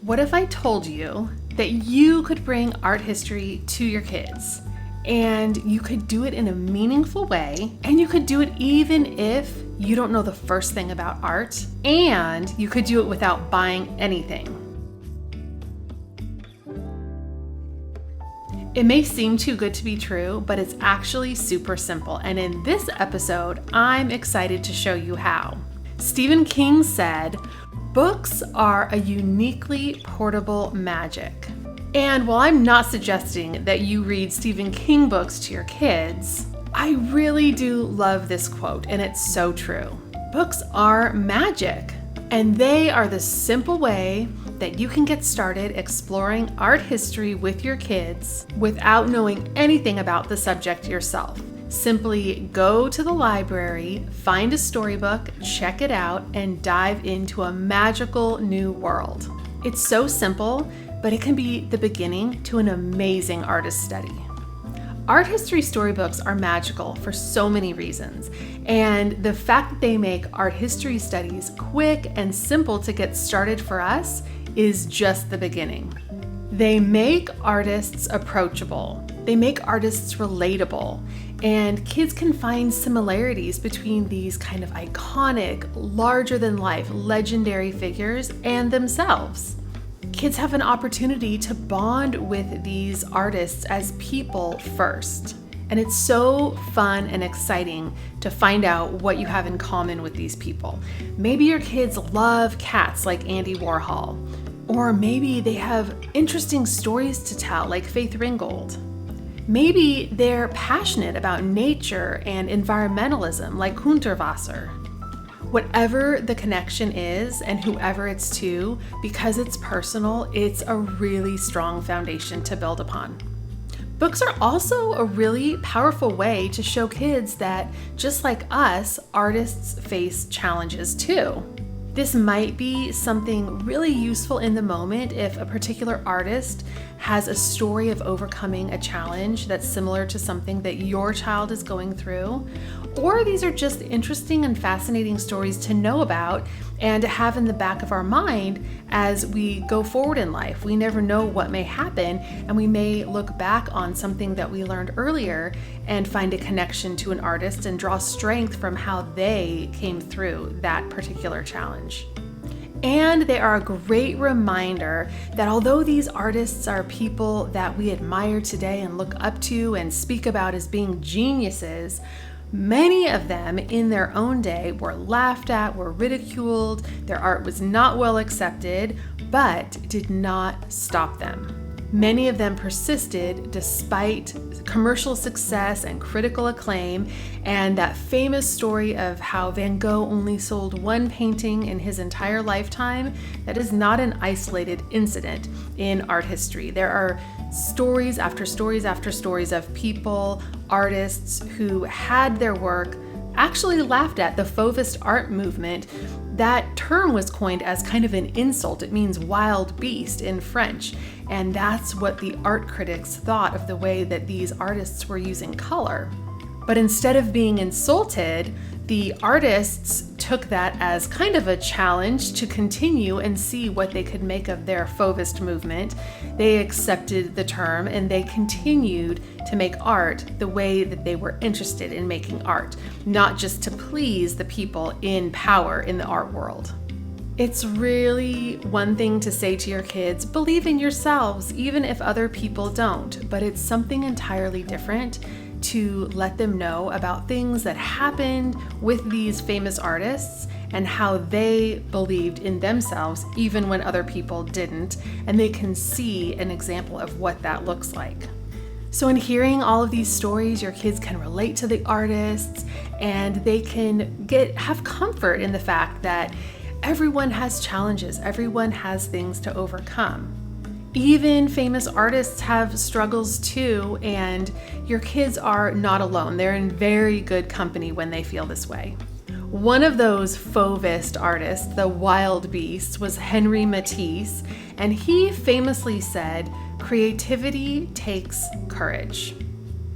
What if I told you that you could bring art history to your kids, and you could do it in a meaningful way, and you could do it even if you don't know the first thing about art, and you could do it without buying anything? It may seem too good to be true, but it's actually super simple. And in this episode, I'm excited to show you how. Stephen King said, "Books are a uniquely portable magic." And while I'm not suggesting that you read Stephen King books to your kids, I really do love this quote, and it's so true. Books are magic, and they are the simple way that you can get started exploring art history with your kids without knowing anything about the subject yourself. Simply go to the library, find a storybook, check it out, and dive into a magical new world. It's so simple, but it can be the beginning to an amazing artist study. Art history storybooks are magical for so many reasons, and the fact that they make art history studies quick and simple to get started for us is just the beginning. They make artists approachable. They make artists relatable, and kids can find similarities between these kind of iconic, larger-than-life, legendary figures and themselves. Kids have an opportunity to bond with these artists as people first. And it's so fun and exciting to find out what you have in common with these people. Maybe your kids love cats like Andy Warhol, or maybe they have interesting stories to tell like Faith Ringgold. Maybe they're passionate about nature and environmentalism like Hundertwasser. Whatever the connection is and whoever it's to, because it's personal, it's a really strong foundation to build upon. Books are also a really powerful way to show kids that, just like us, artists face challenges too. This might be something really useful in the moment if a particular artist has a story of overcoming a challenge that's similar to something that your child is going through. Or these are just interesting and fascinating stories to know about and to have in the back of our mind as we go forward in life. We never know what may happen, and we may look back on something that we learned earlier and find a connection to an artist and draw strength from how they came through that particular challenge. And they are a great reminder that although these artists are people that we admire today and look up to and speak about as being geniuses, many of them in their own day were laughed at, were ridiculed, their art was not well accepted, but did not stop them. Many of them persisted despite commercial success and critical acclaim, and that famous story of how Van Gogh only sold one painting in his entire lifetime, that is not an isolated incident in art history. There are stories after stories after stories of people, artists who had their work actually laughed at. The Fauvist art movement, that term was coined as kind of an insult. It means wild beast in French. And that's what the art critics thought of the way that these artists were using color. But instead of being insulted, the artists took that as kind of a challenge to continue and see what they could make of their Fauvist movement. They accepted the term and they continued to make art the way that they were interested in making art, not just to please the people in power in the art world. It's really one thing to say to your kids, believe in yourselves, even if other people don't, but it's something entirely different to let them know about things that happened with these famous artists and how they believed in themselves even when other people didn't, and they can see an example of what that looks like. So in hearing all of these stories, your kids can relate to the artists and they can have comfort in the fact that everyone has challenges, everyone has things to overcome. Even famous artists have struggles too, and your kids are not alone. They're in very good company when they feel this way. One of those Fauvist artists, the wild beast, was Henri Matisse, and he famously said, "Creativity takes courage."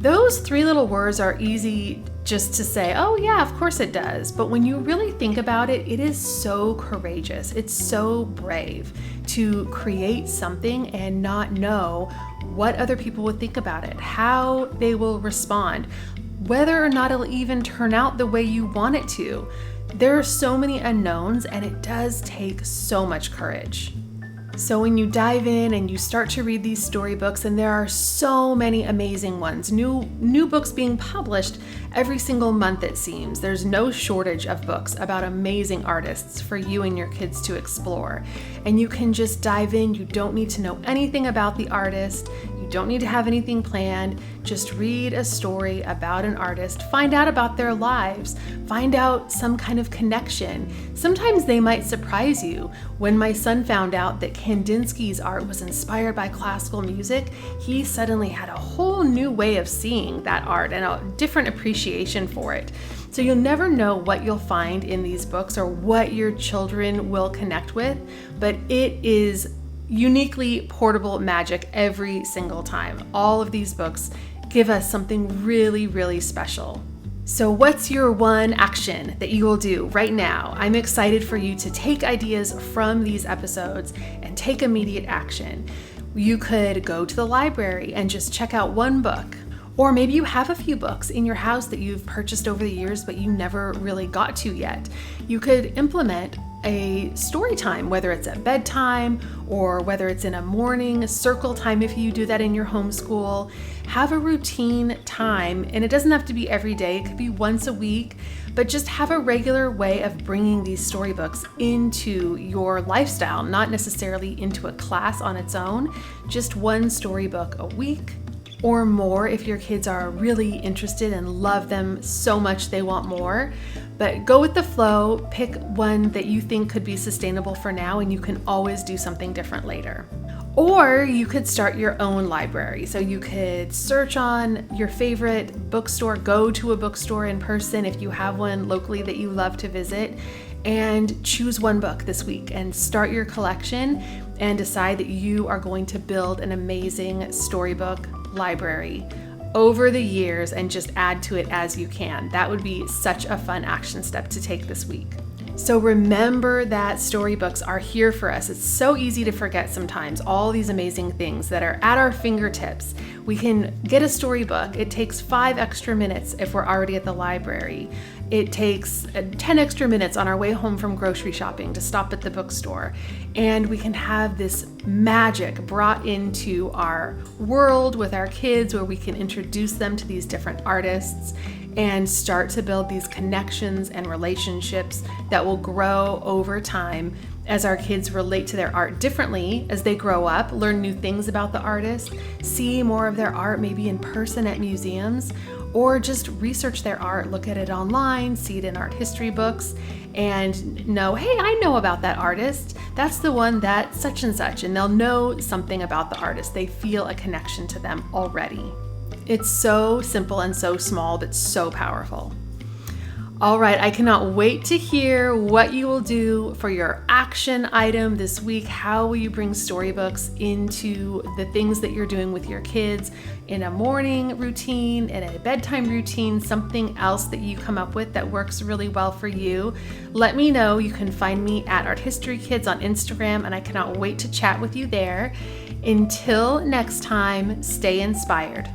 Those three little words are easy just to say, oh yeah, of course it does. But when you really think about it, it is so courageous. It's so brave to create something and not know what other people would think about it, how they will respond, whether or not it'll even turn out the way you want it to. There are so many unknowns, and it does take so much courage. So when you dive in and you start to read these storybooks, and there are so many amazing ones, new books being published every single month it seems. There's no shortage of books about amazing artists for you and your kids to explore. And you can just dive in. You don't need to know anything about the artist. You don't need to have anything planned. Just read a story about an artist, find out about their lives, find out some kind of connection. Sometimes they might surprise you. When my son found out that Kandinsky's art was inspired by classical music, he suddenly had a whole new way of seeing that art and a different appreciation for it. So you'll never know what you'll find in these books or what your children will connect with, but it is uniquely portable magic every single time. All of these books give us something really, really special. So what's your one action that you will do right now? I'm excited for you to take ideas from these episodes and take immediate action. You could go to the library and just check out one book. Or maybe you have a few books in your house that you've purchased over the years, but you never really got to yet. You could implement a story time, whether it's at bedtime or whether it's in a morning circle time if you do that in your homeschool. Have a routine time, and it doesn't have to be every day. It could be once a week, but just have a regular way of bringing these storybooks into your lifestyle, not necessarily into a class on its own, just one storybook a week or more if your kids are really interested and love them so much they want more. But go with the flow, pick one that you think could be sustainable for now, and you can always do something different later. Or you could start your own library. So you could search on your favorite bookstore, go to a bookstore in person if you have one locally that you love to visit, and choose one book this week and start your collection and decide that you are going to build an amazing storybook library over the years and just add to it as you can. That would be such a fun action step to take this week. So remember that storybooks are here for us. It's so easy to forget sometimes all these amazing things that are at our fingertips. We can get a storybook. It takes 5 extra minutes if we're already at the library. It takes 10 extra minutes on our way home from grocery shopping to stop at the bookstore. And we can have this magic brought into our world with our kids where we can introduce them to these different artists and start to build these connections and relationships that will grow over time as our kids relate to their art differently as they grow up, learn new things about the artist, see more of their art maybe in person at museums, or just research their art, look at it online, see it in art history books, and know, hey, I know about that artist. That's the one that such and such, and they'll know something about the artist. They feel a connection to them already. It's so simple and so small, but so powerful. All right, I cannot wait to hear what you will do for your action item this week. How will you bring storybooks into the things that you're doing with your kids in a morning routine, in a bedtime routine, something else that you come up with that works really well for you? Let me know. You can find me at Art History Kids on Instagram, and I cannot wait to chat with you there. Until next time, stay inspired.